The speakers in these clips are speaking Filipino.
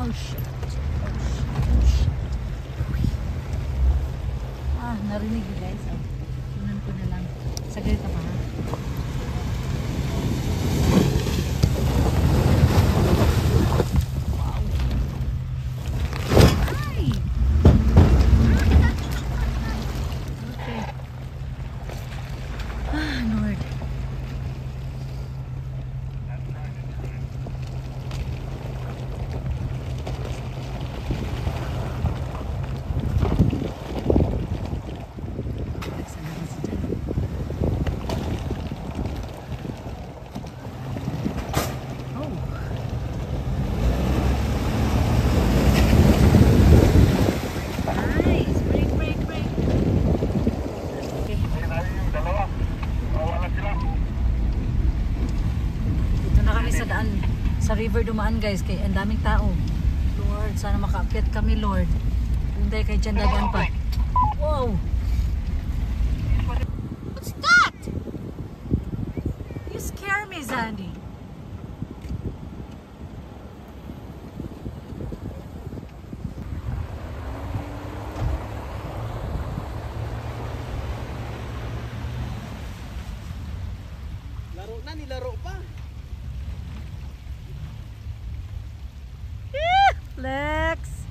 Oh shit. Oh shit. Ah, narinig yun guys. Oh. Tunan ko na lang. Saglit ka pa ha. Sa river dumaan guys, kay ang daming tao. Lord, sana makaakyat kami Lord. Hindi kay dyan dagan pa. Wow! What's that? You scare me, Zandy. Laro na, nilaro pa. Lex!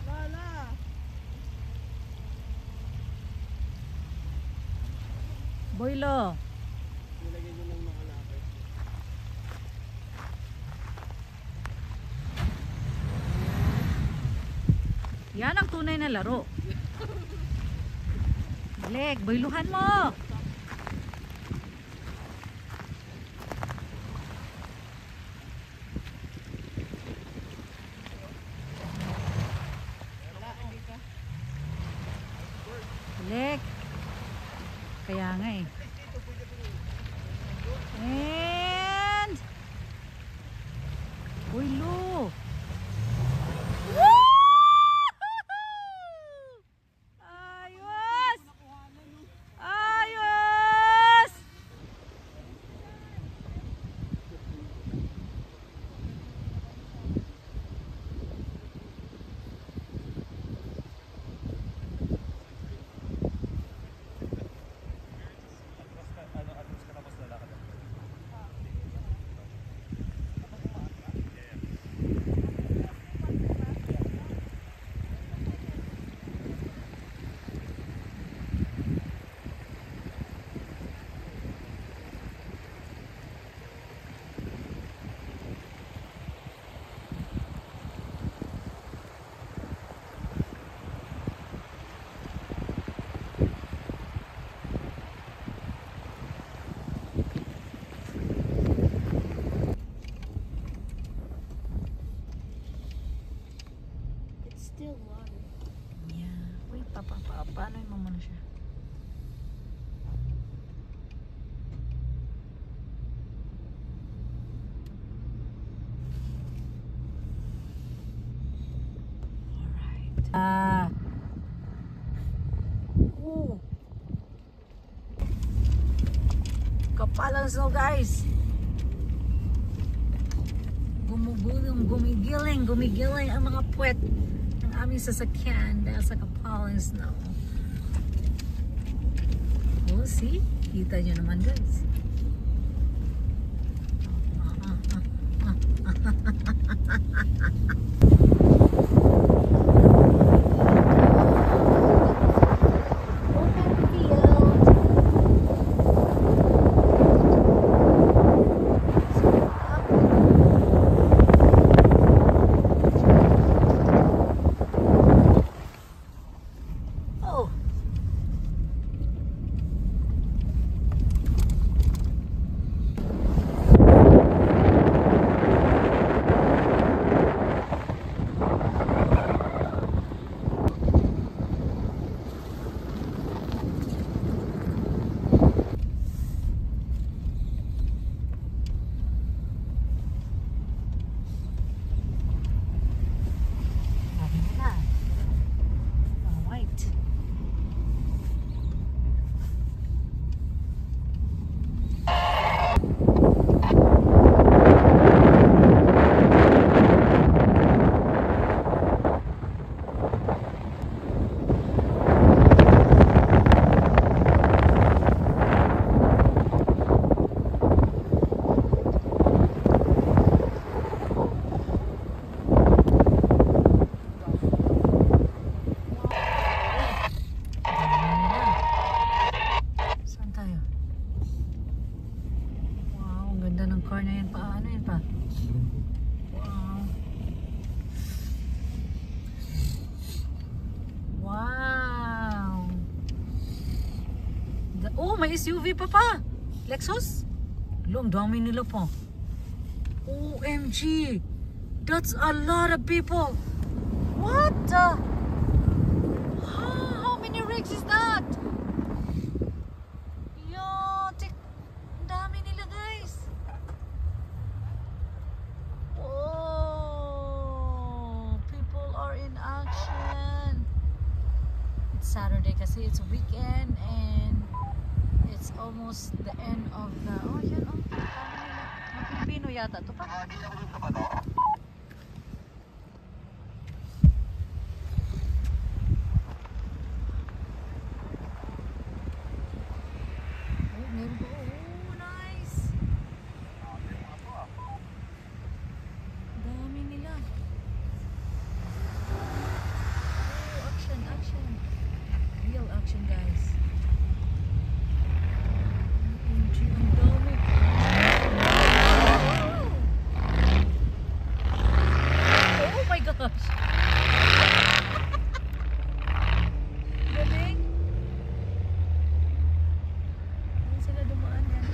Lala! Boylo! Nilagay nyo ng mga lapis. Yan ang tunay na laro. Lex, boyluhan mo! Lek. Kaya nga eh. And Boylo. Ayos! Ayos! Still water. Yeah. Wait, paano yung mamano siya? Alright. Kapalang snow guys. Gumigiling ang mga puwet ng aming sasakyan dahil sa kapalang snow. Oh, see? Kita nyo naman guys. car na yan pa. Ano yan pa? Wow. Wow. Oh, may SUV pa pa. Lexus? Long dami nila pa. OMG. That's a lot of people. What the? How many rigs is that? Dami nila guys. Oh, people are in action. It's Saturday kasi it's a weekend and it's almost the end of the yan oh. Mga Pilipino yata to pa. Guys. OMG, ang dami. Oh my gosh. Galing. Ayan sila dumaan yan.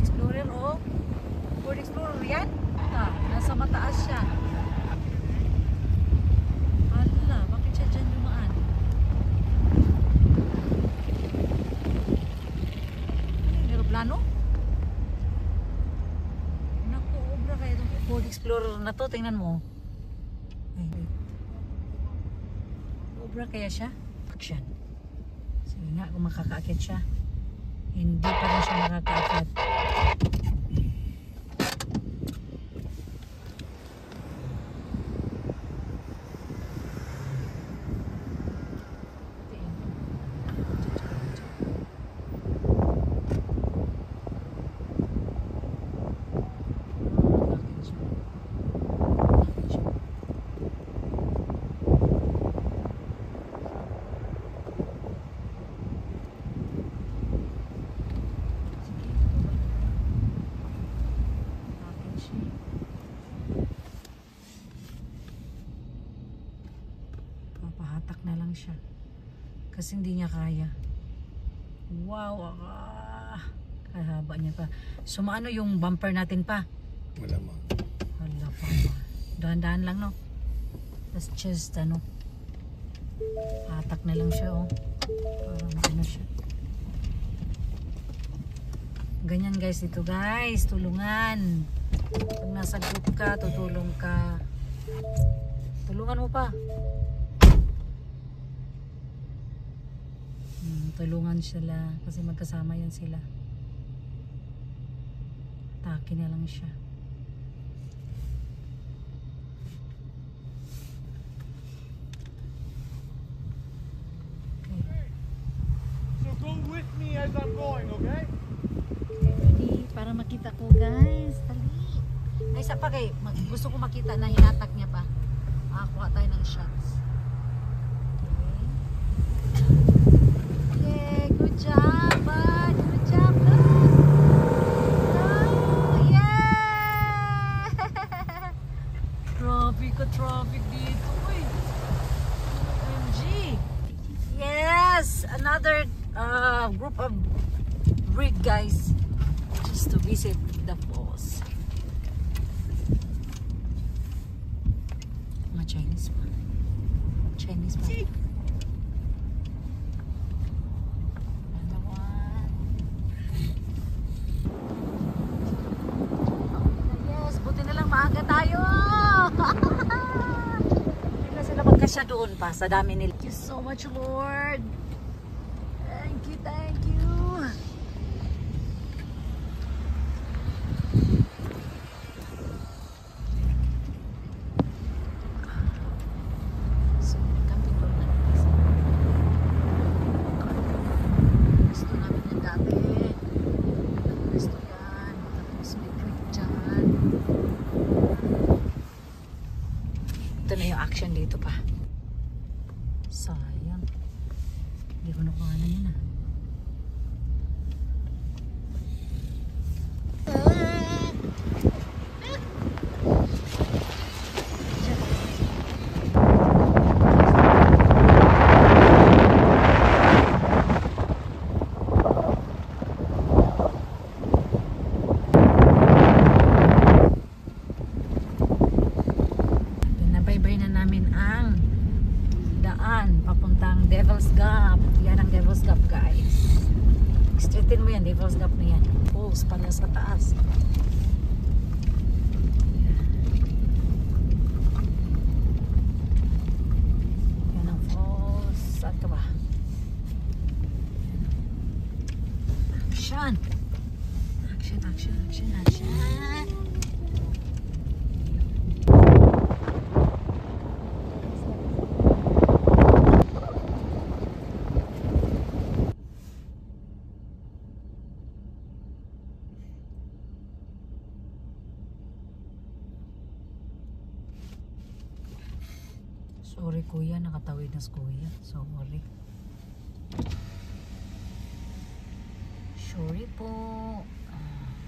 Explorer, oh. Ford Explorer yan. Nasa mataas siya. Ano? Naku, obra kaya itong Ford Explorer na to. Tingnan mo. Ay, wait. Obra kaya siya? Action. Sige nga, kung makakaakit siya. Hindi pa rin siya makakaakit. Papahatak na lang siya kasi hindi niya kaya. Wow, kahaba niya pa. So maano yung bumper natin pa? Wala mo. Wala pa. Dahan-dahan lang, no? That's just ano, hatak na lang siya, oh. Parang ano siya. Ganyan guys, dito guys, tulungan. Pag nasa group ka, tutulong ka. Tulungan mo pa. Tulungan sila kasi magkasama yan sila. Atake na lang siya. Okay. So go with me as I'm going, okay? Ready? Para makita ko guys. Dali. Ay, isa pa kay. Gusto ko makita na hinatak niya pa. Kuha tayo ng shots. Okay. Good job, bud. Good job, bud. Oh, yeah! Traffic dito. Uy. OMG. Yes! Another group of rig guys. Just to visit the falls. Mga Chinese pa. Chinese pa. Maaga tayo. Hindi na sila magkasya doon pa sa dami nila. Thank you so much, Lord. Thank you, thank you. So, camping doon na. Gusto namin yung dati. Gusto yan. Tapos may creek dyan. Ito na yung action dito pa. Sayang. Hindi ko nakuha na yun ah. Gap. Yan ang Devil's Gap, guys. Straighten mo yan, Devil's Gap na yan. Falls pala sa taas. Yan ang falls. Saan ka ba? Action! Action, action, action, action! Sorry kuya, nakatawid na si kuya. Sorry. Sorry po.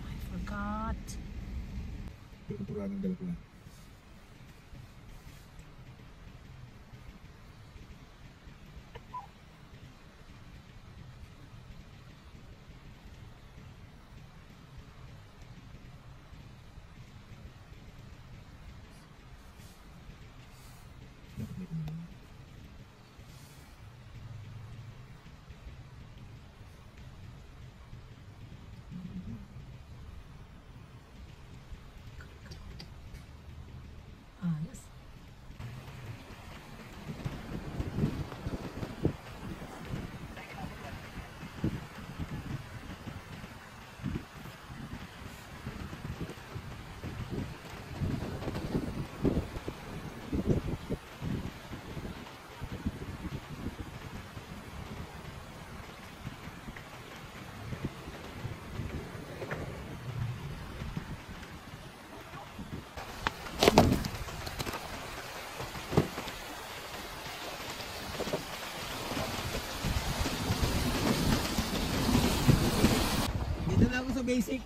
I forgot. Pinapurahan ng galak lang. Yes. Basic.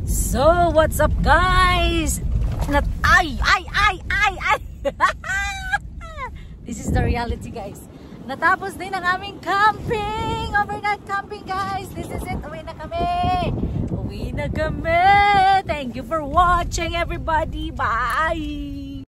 So, what's up guys? Ay! This is the reality guys. Natapos din ang aming camping! Overnight camping guys! This is it! Uwi na kami! Uwi na kami! Thank you for watching everybody! Bye!